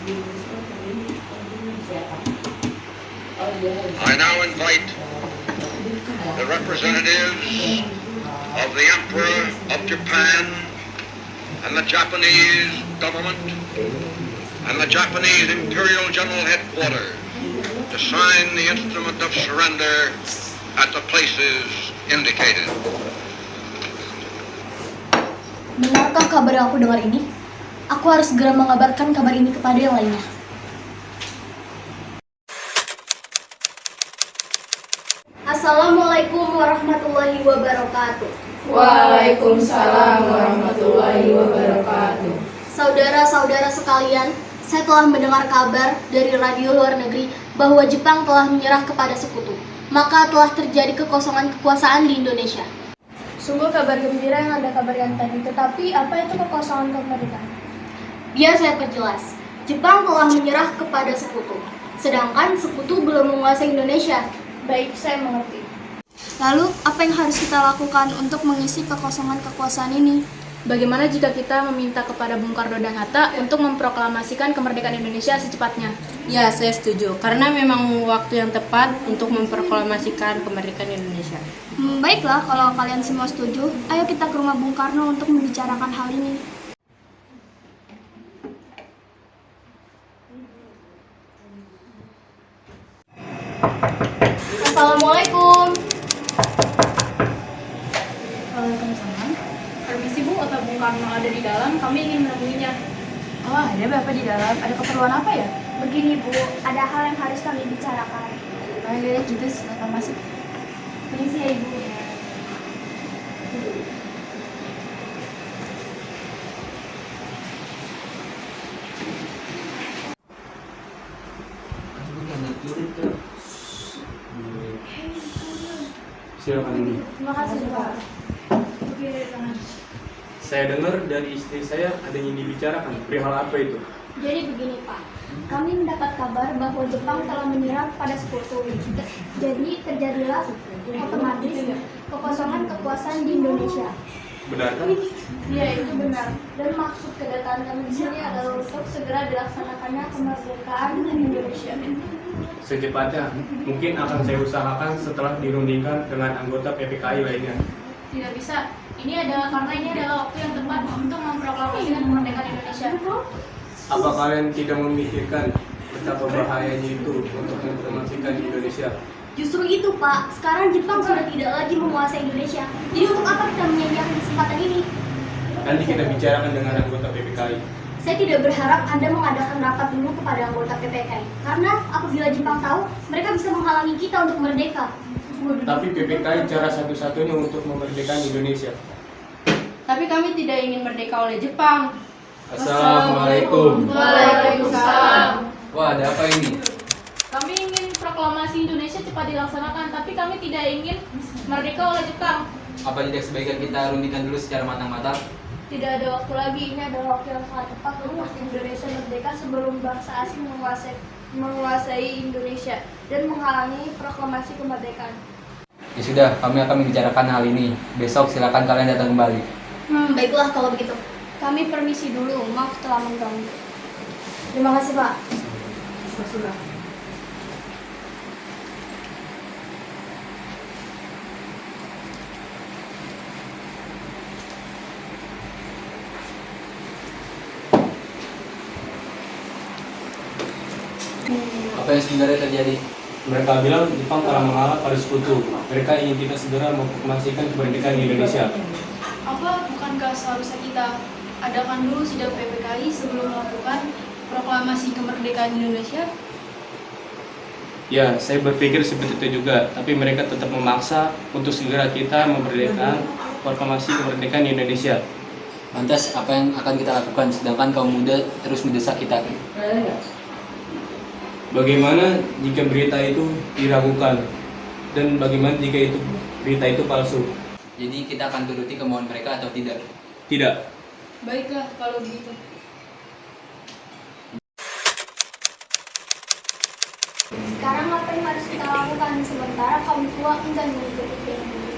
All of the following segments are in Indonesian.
I now invite the representatives of the Emperor of Japan and the Japanese government and the Japanese Imperial General Headquarters to sign the instrument of surrender at the places indicated. Benarkah kabar yang aku dengar ini? Aku harus segera mengabarkan kabar ini kepada yang lainnya. Assalamualaikum warahmatullahi wabarakatuh. Waalaikumsalam warahmatullahi wabarakatuh. Saudara-saudara sekalian, saya telah mendengar kabar dari radio luar negeri bahwa Jepang telah menyerah kepada sekutu. Maka telah terjadi kekosongan kekuasaan di Indonesia. Sungguh kabar gembira yang Anda kabarkan tadi, tetapi apa itu kekosongan kemerdekaan? Biar saya perjelas, Jepang telah menyerah kepada sekutu, sedangkan sekutu belum menguasai Indonesia. Baik, saya mengerti. Lalu, apa yang harus kita lakukan untuk mengisi kekosongan kekuasaan ini? Bagaimana jika kita meminta kepada Bung Karno dan Hatta untuk memproklamasikan kemerdekaan Indonesia secepatnya? Ya, saya setuju. Karena memang waktu yang tepat untuk memproklamasikan kemerdekaan Indonesia. Baiklah, kalau kalian semua setuju, ayo kita ke rumah Bung Karno untuk membicarakan hal ini. Assalamualaikum. Waalaikumsalam. Permisi Bu, apa Bung Karno ada di dalam? Kami ingin menemuinya. Oh, ada Bapak di dalam. Ada keperluan apa ya? Begini Bu, ada hal yang harus kami bicarakan. Oh ya, gitu. Silakan masuk. Permisi ya Ibu. Silakan ini. Terima kasih, Pak. Oke, tangan. Saya dengar dari istri saya ada yang dibicarakan. Perihal apa itu? Jadi begini Pak, kami mendapat kabar bahwa Jepang telah menyerang pada sekutu. Jadi terjadilah otomatis kekosongan kekuasaan di Indonesia. Benarkah? Iya, itu benar. Dan maksud kedatangan kami di sini adalah untuk segera dilaksanakannya kemerdekaan Indonesia. Secepatnya, mungkin akan saya usahakan setelah dirundingkan dengan anggota PPKI lainnya. Tidak bisa. Karena ini adalah waktu yang tepat untuk memproklamasikan kemerdekaan Indonesia. Apa kalian tidak memikirkan betapa bahayanya itu untuk mempromosikan Indonesia? Justru itu Pak, sekarang Jepang sudah tidak lagi menguasai Indonesia. Jadi untuk apa kita menyanyiakan kesempatan ini? Nanti kita bicarakan dengan anggota PPKI. Saya tidak berharap Anda mengadakan rapat dulu kepada anggota PPKI. Karena apabila Jepang tahu, mereka bisa menghalangi kita untuk merdeka. Tapi PPKI cara satu-satunya untuk memerdekakan Indonesia. Tapi kami tidak ingin merdeka oleh Jepang. Assalamualaikum. Waalaikumsalam. Wah, ada apa ini? Kami ingin proklamasi Indonesia cepat dilaksanakan, tapi kami tidak ingin merdeka oleh Jepang. Apa tidak sebaiknya kita rundingkan dulu secara matang-matang? Tidak ada waktu lagi, ini adalah waktu yang sangat tepat untuk Indonesia merdeka sebelum bangsa asing menguasai Indonesia dan menghalangi proklamasi kemerdekaan. Ya sudah, kami akan membicarakan hal ini. Besok silakan kalian datang kembali. Baiklah kalau begitu. Kami permisi dulu, maaf telah mengganggu. Terima kasih Pak. Apa yang sebenarnya terjadi? Mereka bilang Jepang telah mengalah pada sekutu. Mereka ingin kita segera memproklamasikan kemerdekaan Indonesia. Apa bukankah seharusnya kita adakan dulu sidang PPKI sebelum melakukan proklamasi kemerdekaan Indonesia? Ya, saya berpikir seperti itu juga. Tapi mereka tetap memaksa untuk segera kita memerdekakan proklamasi kemerdekaan Indonesia. Lantas apa yang akan kita lakukan sedangkan kaum muda terus mendesak kita? Bagaimana jika berita itu diragukan? Dan bagaimana jika berita itu palsu? Jadi kita akan turuti kemauan mereka atau tidak? Tidak. Baiklah kalau begitu. Sekarang apa yang harus kita lakukan sementara kaum tua enggan mengikuti keinginan?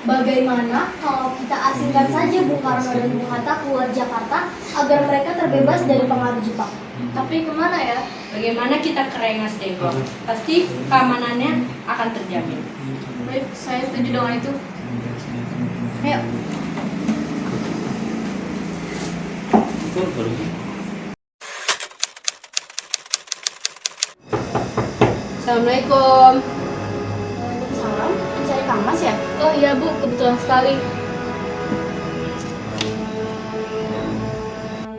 Bagaimana kalau kita asingkan saja Bung Karno dan Bung Hatta keluar Jakarta agar mereka terbebas dari pengaruh Jepang? Tapi Tapi kemana ya? Bagaimana kita ke Rengas Dengklok? Pasti keamanannya akan terjamin. Baik, saya setuju dengan itu. Ayo. Assalamualaikum. Salam, mencari Kang Mas ya? Oh iya Bu, kebetulan sekali.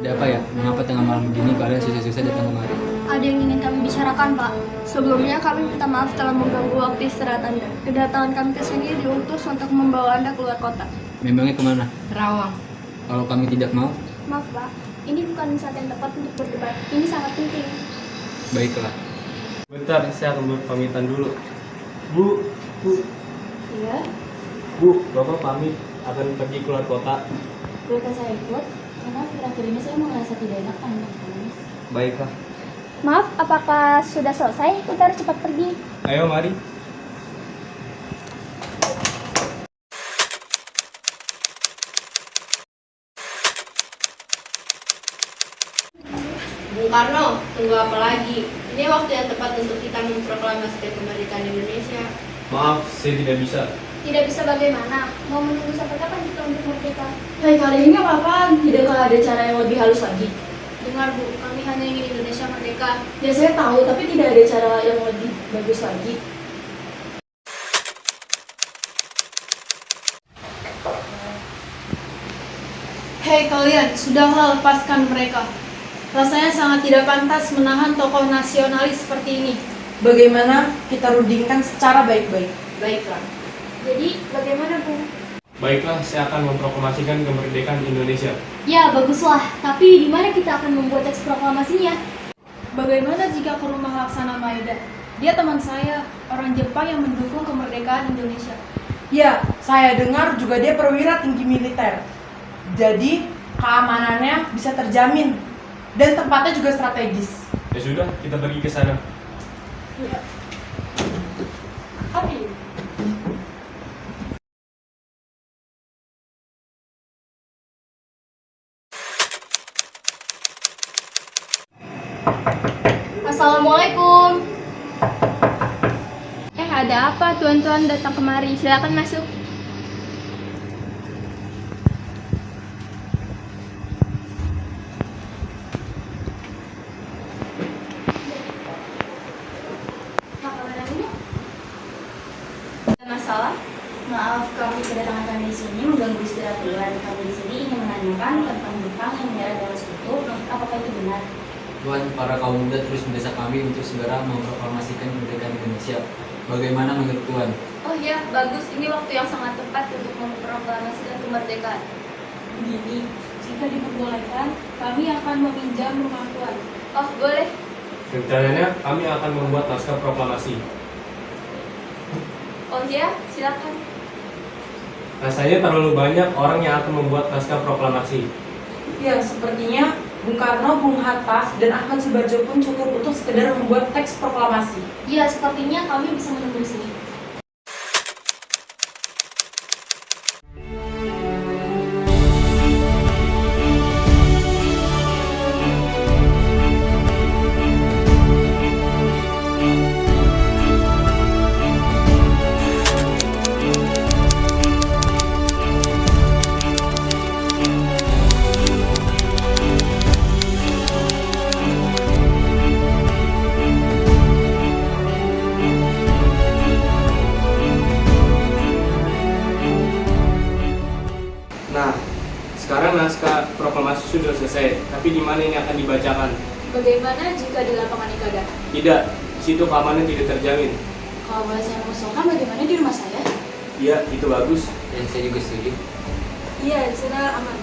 Ada apa ya? Mengapa tengah malam begini kalian susah-susah datang kemari? Ada yang ingin kami bicarakan, Pak. Sebelumnya kami minta maaf telah mengganggu waktu istirahat Anda. Kedatangan kami ke sini diutus untuk membawa Anda keluar kota. Memangnya kemana? Rawang. Kalau kami tidak mau, Maaf Pak, ini bukan saat yang tepat untuk berdebat. Ini sangat penting. baiklah. Bentar, saya akan berpamitan dulu. Bu, Iya, Bu, Bapak pamit akan pergi keluar kota. bolehkah saya ikut? Karena akhir-akhir ini saya merasa tidak enak Kang Mas. Baiklah. Maaf, apakah sudah selesai? Kita harus cepat pergi. Ayo mari. Bung Karno, tunggu apa lagi? Ini waktu yang tepat untuk kita memproklamasikan kemerdekaan Indonesia. Maaf, saya tidak bisa. Tidak bisa bagaimana? Mau menunggu sampai kapan kita untuk merdeka? Hai, kali ini apa-apaan? Tidakkah ada cara yang lebih halus lagi? Dengar Bu, kami hanya ingin Indonesia merdeka. Ya saya tahu, tapi tidak ada cara yang lebih bagus lagi. Hei kalian, sudahlah lepaskan mereka. Rasanya sangat tidak pantas menahan tokoh nasionalis seperti ini. Bagaimana kita rundingkan secara baik-baik. Baiklah. Jadi, bagaimana Bu? Baiklah, saya akan memproklamasikan kemerdekaan Indonesia. Ya, baguslah. Tapi di mana kita akan membuat teks proklamasinya? Bagaimana jika ke rumah Laksana Maeda? Dia teman saya, orang Jepang yang mendukung kemerdekaan Indonesia. Ya, saya dengar juga dia perwira tinggi militer. Jadi, keamanannya bisa terjamin. Dan tempatnya juga strategis. Ya sudah, kita pergi ke sana. Ayo. Assalamualaikum. Ada apa tuan-tuan datang kemari? Silakan masuk. Ada masalah? Maaf, kami kedatangan kami di sini mengganggu istirahat bulan. Kami di sini ingin menanyakan tentang Jepang yang menyerah dalam sekutu. Apakah itu benar? Tuan, para kaum muda terus mendesak kami untuk segera memproklamasikan kemerdekaan Indonesia. Bagaimana menurut Tuan? Oh iya, bagus. Ini waktu yang sangat tepat untuk memproklamasikan kemerdekaan. Begini, jika diperbolehkan, kami akan meminjam rumah tuan. Oh, boleh. Rencananya, kami akan membuat naskah proklamasi. Oh iya, silakan. Rasanya terlalu banyak orang yang akan membuat naskah proklamasi. Ya, sepertinya Bung Karno, Bung Hatta, dan Ahmad Subarjo pun cukup untuk sekedar membuat teks proklamasi. Ya, sepertinya kami bisa menunggu di sini. Nah, sekarang naskah proklamasi sudah selesai, tapi di mana ini akan dibacakan? Bagaimana jika di lapangan Ikada? Tidak, di situ keamanan tidak terjamin. Kalau boleh saya mengusulkan, bagaimana di rumah saya? Iya, itu bagus. Dan saya juga setuju. Iya, di sana aman.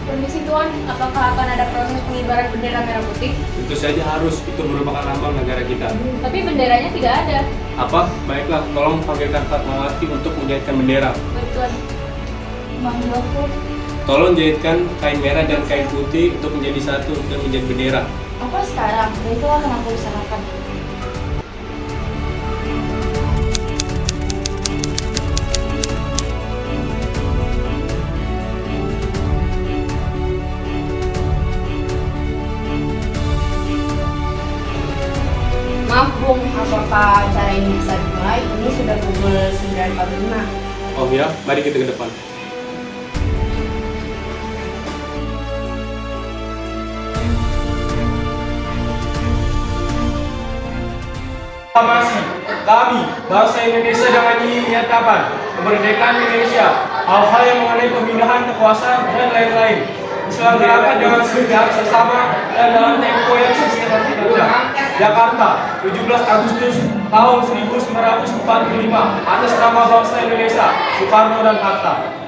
Permisi tuan, apakah akan ada proses pengibaran bendera merah putih? Tentu saja harus, itu merupakan lambang negara kita. Tapi benderanya tidak ada. Apa? Baiklah, tolong panggilkan Fatmawati untuk menjahitkan bendera. Baik tuan. Manggilku. Tolong jahitkan kain merah dan kain putih untuk menjadi satu dan menjadi bendera. Apa sekarang? Baiklah, akan aku usahakan. ya. Mari kita ke depan. Proklamasi kami, bangsa Indonesia dengan ini menyatakan kemerdekaan Indonesia, hal-hal yang mengenai pemindahan kekuasaan dan lain-lain diselenggarakan dengan segar, sesama, dan dalam tempo yang sesingkat-singkatnya. Jakarta, 17 Agustus tahun 1945, atas nama bangsa Indonesia, Soekarno dan Hatta.